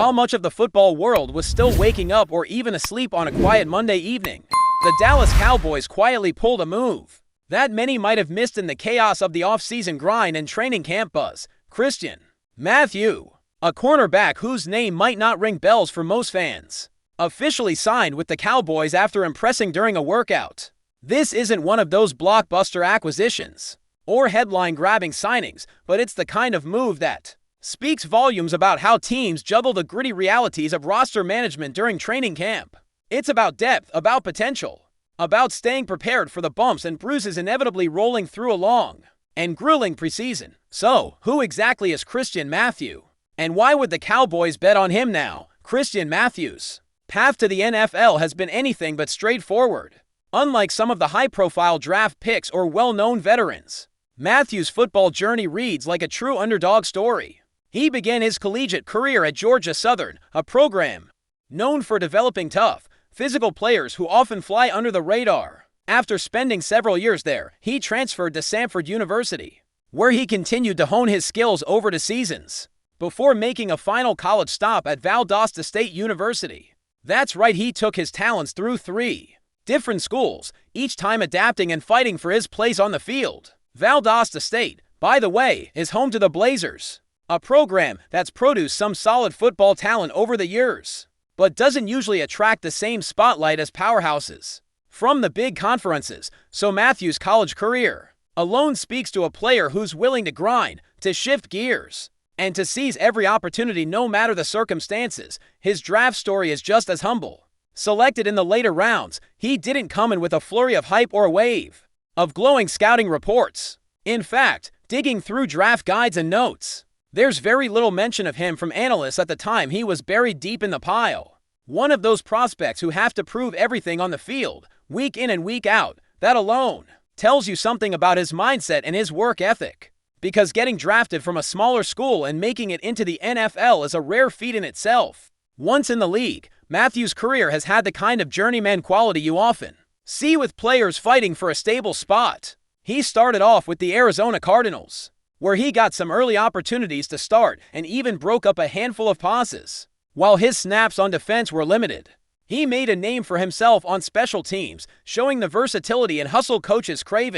while much of the football world was still waking up or even asleep on a quiet Monday evening, the Dallas Cowboys quietly pulled a move that many might have missed in the chaos of the off-season grind and training camp buzz. Christian Matthew, a cornerback whose name might not ring bells for most fans, officially signed with the Cowboys after impressing during a workout. This isn't one of those blockbuster acquisitions or headline-grabbing signings, but it's the kind of move that speaks volumes about how teams juggle the gritty realities of roster management during training camp. It's about depth, about potential, about staying prepared for the bumps and bruises inevitably rolling through a long and grueling preseason. So, who exactly is Christian Matthew? And why would the Cowboys bet on him now? Christian Matthew's path to the NFL has been anything but straightforward. Unlike some of the high-profile draft picks or well-known veterans, Matthew's football journey reads like a true underdog story. He began his collegiate career at Georgia Southern, a program known for developing tough, physical players who often fly under the radar. After spending several years there, he transferred to Samford University, where he continued to hone his skills over the seasons, before making a final college stop at Valdosta State University. That's right, he took his talents through 3 different schools, each time adapting and fighting for his place on the field. Valdosta State, by the way, is home to the Blazers, a program that's produced some solid football talent over the years, but doesn't usually attract the same spotlight as powerhouses from the big conferences. So Matthew's college career alone speaks to a player who's willing to grind, to shift gears, and to seize every opportunity no matter the circumstances. His draft story is just as humble. Selected in the later rounds, he didn't come in with a flurry of hype or a wave of glowing scouting reports. In fact, digging through draft guides and notes, there's very little mention of him from analysts at the time. He was buried deep in the pile. One of those prospects who have to prove everything on the field, week in and week out. That alone tells you something about his mindset and his work ethic. Because getting drafted from a smaller school and making it into the NFL is a rare feat in itself. Once in the league, Matthew's career has had the kind of journeyman quality you often see with players fighting for a stable spot. He started off with the Arizona Cardinals, where he got some early opportunities to start and even broke up a handful of passes. While his snaps on defense were limited, he made a name for himself on special teams, showing the versatility and hustle coaches crave.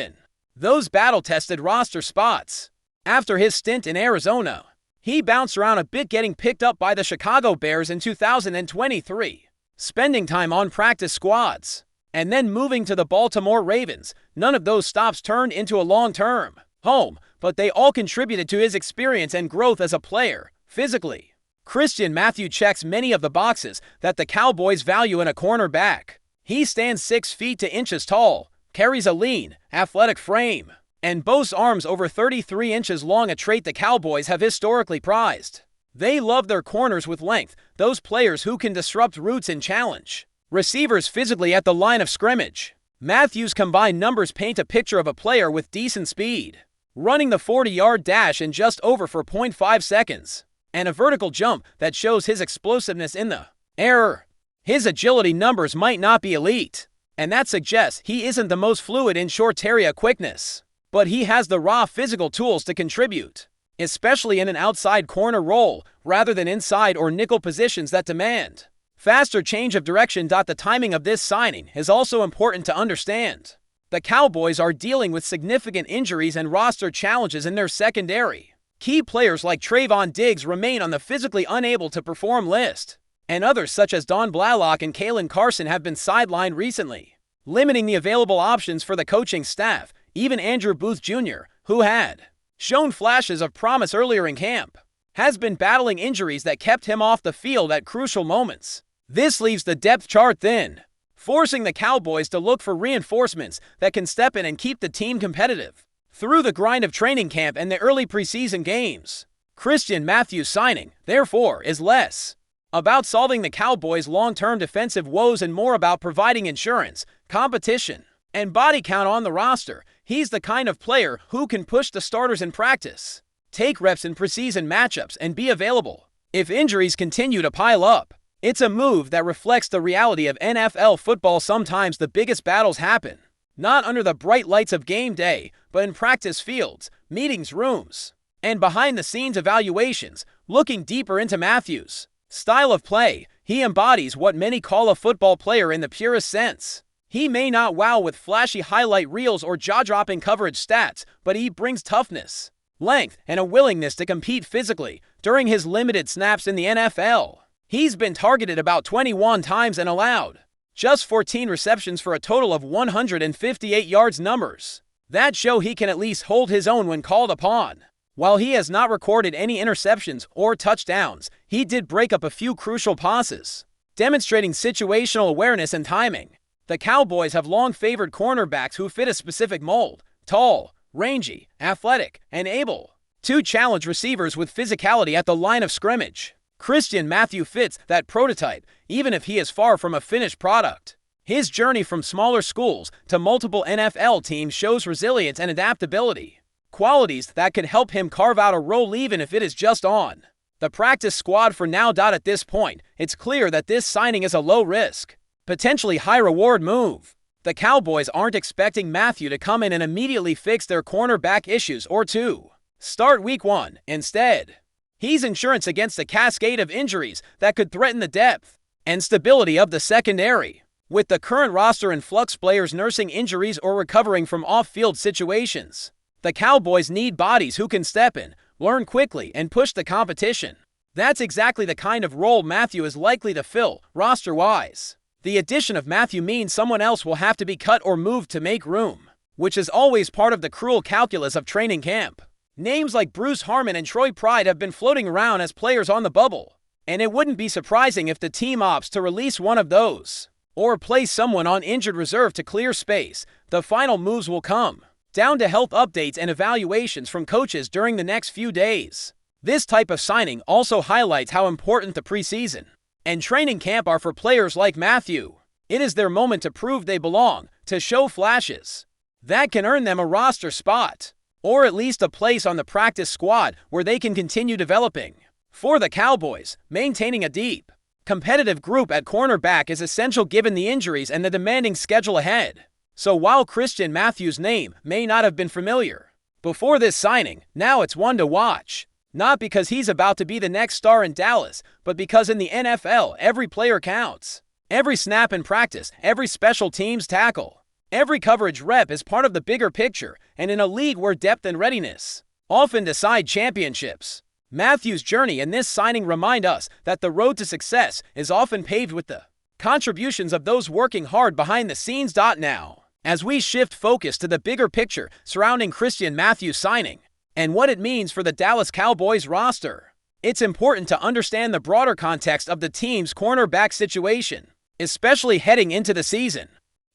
Those battle-tested roster spots. After his stint in Arizona, he bounced around a bit, getting picked up by the Chicago Bears in 2023, spending time on practice squads, and then moving to the Baltimore Ravens. None of those stops turned into a long-term home, but they all contributed to his experience and growth as a player. Physically, Christian Matthew checks many of the boxes that the Cowboys value in a cornerback. He stands 6 feet to inches tall, carries a lean, athletic frame, and boasts arms over 33 inches long, a trait the Cowboys have historically prized. They love their corners with length, those players who can disrupt routes and challenge receivers physically at the line of scrimmage. Matthew's combined numbers paint a picture of a player with decent speed, running the 40-yard dash in just over 4.5 seconds, and a vertical jump that shows his explosiveness in the air. His agility numbers might not be elite, and that suggests he isn't the most fluid in short area quickness, but he has the raw physical tools to contribute, especially in an outside corner role rather than inside or nickel positions that demand faster change of direction. The timing of this signing is also important to understand. The Cowboys are dealing with significant injuries and roster challenges in their secondary. Key players like Trayvon Diggs remain on the physically unable to perform list, and others such as Don Blaylock and Kalen Carson have been sidelined recently, limiting the available options for the coaching staff. Even Andrew Booth Jr., who had shown flashes of promise earlier in camp, has been battling injuries that kept him off the field at crucial moments. This leaves the depth chart thin, forcing the Cowboys to look for reinforcements that can step in and keep the team competitive through the grind of training camp and the early preseason games. Christian Matthew's signing, therefore, is less about solving the Cowboys' long-term defensive woes and more about providing insurance, competition, and body count on the roster. He's the kind of player who can push the starters in practice, take reps in preseason matchups, and be available if injuries continue to pile up. It's a move that reflects the reality of NFL football. Sometimes the biggest battles happen not under the bright lights of game day, but in practice fields, meetings rooms, and behind-the-scenes evaluations. Looking deeper into Matthew's Style of play: he embodies what many call a football player in the purest sense. He may not wow with flashy highlight reels or jaw-dropping coverage stats, but he brings toughness, length, and a willingness to compete physically during his limited snaps in the NFL. He's been targeted about 21 times and allowed just 14 receptions for a total of 158 yards numbers that show he can at least hold his own when called upon. While he has not recorded any interceptions or touchdowns, he did break up a few crucial passes, demonstrating situational awareness and timing. The Cowboys have long favored cornerbacks who fit a specific mold: tall, rangy, athletic, and able to challenge receivers with physicality at the line of scrimmage. Christian Matthew fits that prototype, even if he is far from a finished product. His journey from smaller schools to multiple NFL teams shows resilience and adaptability, qualities that could help him carve out a role even if it is just on the practice squad for now. At this point, it's clear that this signing is a low-risk, potentially high-reward move. The Cowboys aren't expecting Matthew to come in and immediately fix their cornerback issues or to start Week 1. Instead, he's insurance against a cascade of injuries that could threaten the depth and stability of the secondary. With the current roster in flux, players nursing injuries or recovering from off-field situations, the Cowboys need bodies who can step in, learn quickly, and push the competition. That's exactly the kind of role Matthew is likely to fill, roster-wise. The addition of Matthew means someone else will have to be cut or moved to make room, which is always part of the cruel calculus of training camp. Names like Bruce Harmon and Troy Pride have been floating around as players on the bubble, and it wouldn't be surprising if the team opts to release one of those, or place someone on injured reserve to clear space. The final moves will come down to health updates and evaluations from coaches during the next few days. This type of signing also highlights how important the preseason and training camp are for players like Matthew. It is their moment to prove they belong, to show flashes that can earn them a roster spot, or at least a place on the practice squad where they can continue developing. For the Cowboys, maintaining a deep, competitive group at cornerback is essential given the injuries and the demanding schedule ahead. So while Christian Matthew's name may not have been familiar before this signing, now it's one to watch. Not because he's about to be the next star in Dallas, but because in the NFL, every player counts. Every snap in practice, every special teams tackle, every coverage rep is part of the bigger picture, and in a league where depth and readiness often decide championships, Matthew's journey and this signing remind us that the road to success is often paved with the contributions of those working hard behind the scenes. Now, as we shift focus to the bigger picture surrounding Christian Matthew's signing and what it means for the Dallas Cowboys roster, it's important to understand the broader context of the team's cornerback situation, especially heading into the season.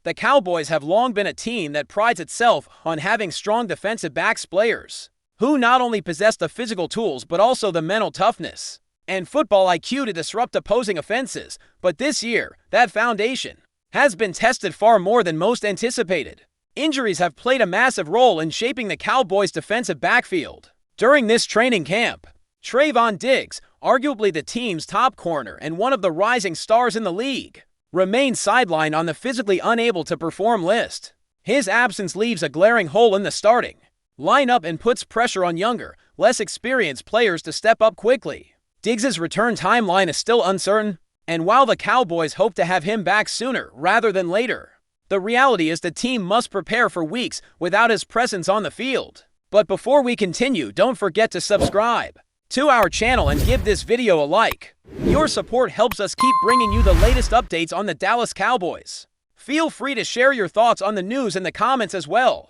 The Cowboys have long been a team that prides itself on having strong defensive backs players who not only possess the physical tools but also the mental toughness and football IQ to disrupt opposing offenses. But this year, that foundation has been tested far more than most anticipated. Injuries have played a massive role in shaping the Cowboys' defensive backfield. During this training camp, Trayvon Diggs, arguably the team's top corner and one of the rising stars in the league, remained sidelined on the physically unable to perform list. His absence leaves a glaring hole in the starting lineup and puts pressure on younger, less experienced players to step up quickly. Diggs' return timeline is still uncertain, and while the Cowboys hope to have him back sooner rather than later, the reality is the team must prepare for weeks without his presence on the field. But before we continue, don't forget to subscribe to our channel and give this video a like. Your support helps us keep bringing you the latest updates on the Dallas Cowboys. Feel free to share your thoughts on the news in the comments as well.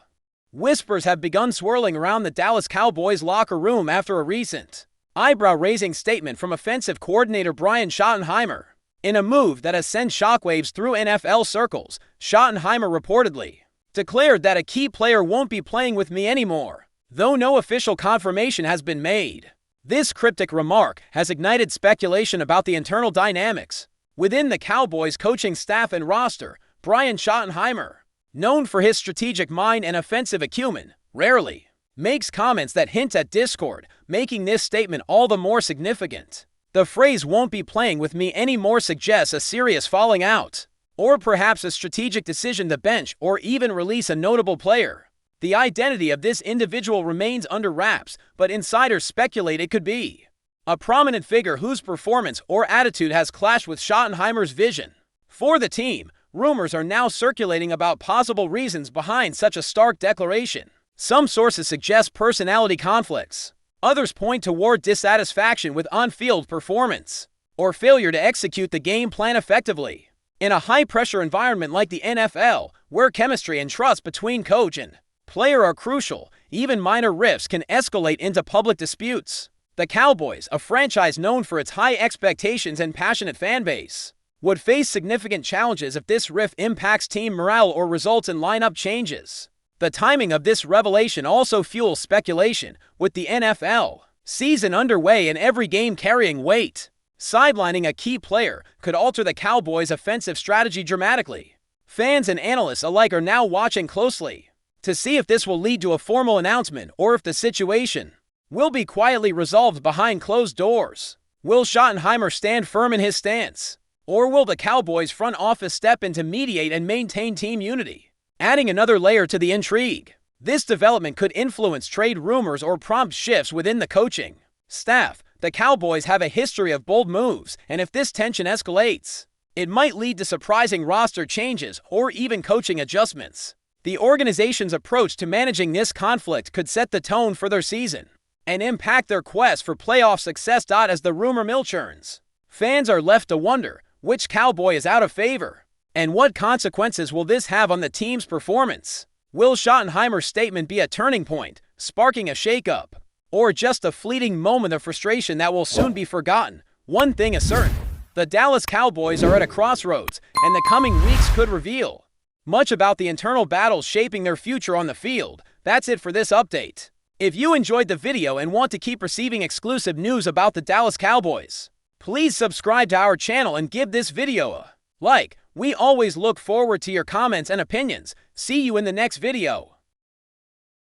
Whispers have begun swirling around the Dallas Cowboys locker room after a recent eyebrow-raising statement from offensive coordinator Brian Schottenheimer. In a move that has sent shockwaves through NFL circles, Schottenheimer reportedly declared that a key player won't be playing with me anymore, though no official confirmation has been made. This cryptic remark has ignited speculation about the internal dynamics within the Cowboys coaching staff and roster. Brian Schottenheimer, known for his strategic mind and offensive acumen, rarely makes comments that hint at discord, making this statement all the more significant. The phrase "won't be playing with me anymore" suggests a serious falling out, or perhaps a strategic decision to bench or even release a notable player. The identity of this individual remains under wraps, but insiders speculate it could be a prominent figure whose performance or attitude has clashed with Schottenheimer's vision for the team. Rumors are now circulating about possible reasons behind such a stark declaration. Some sources suggest personality conflicts. Others point toward dissatisfaction with on-field performance or failure to execute the game plan effectively. In a high-pressure environment like the NFL, where chemistry and trust between coach and player are crucial, even minor rifts can escalate into public disputes. The Cowboys, a franchise known for its high expectations and passionate fan base, would face significant challenges if this rift impacts team morale or results in lineup changes. The timing of this revelation also fuels speculation, with the NFL season underway and every game carrying weight. Sidelining a key player could alter the Cowboys' offensive strategy dramatically. Fans and analysts alike are now watching closely to see if this will lead to a formal announcement or if the situation will be quietly resolved behind closed doors. Will Schottenheimer stand firm in his stance, or will the Cowboys' front office step in to mediate and maintain team unity? Adding another layer to the intrigue, this development could influence trade rumors or prompt shifts within the coaching staff. The Cowboys have a history of bold moves, and if this tension escalates, it might lead to surprising roster changes or even coaching adjustments. The organization's approach to managing this conflict could set the tone for their season and impact their quest for playoff success. As the rumor mill churns, fans are left to wonder which Cowboy is out of favor, and what consequences will this have on the team's performance. Will Schottenheimer's statement be a turning point, sparking a shakeup, or just a fleeting moment of frustration that will soon be forgotten? One thing is certain: the Dallas Cowboys are at a crossroads, and the coming weeks could reveal much about the internal battles shaping their future on the field. That's it for this update. If you enjoyed the video and want to keep receiving exclusive news about the Dallas Cowboys, please subscribe to our channel and give this video a like. We always look forward to your comments and opinions. See you in the next video.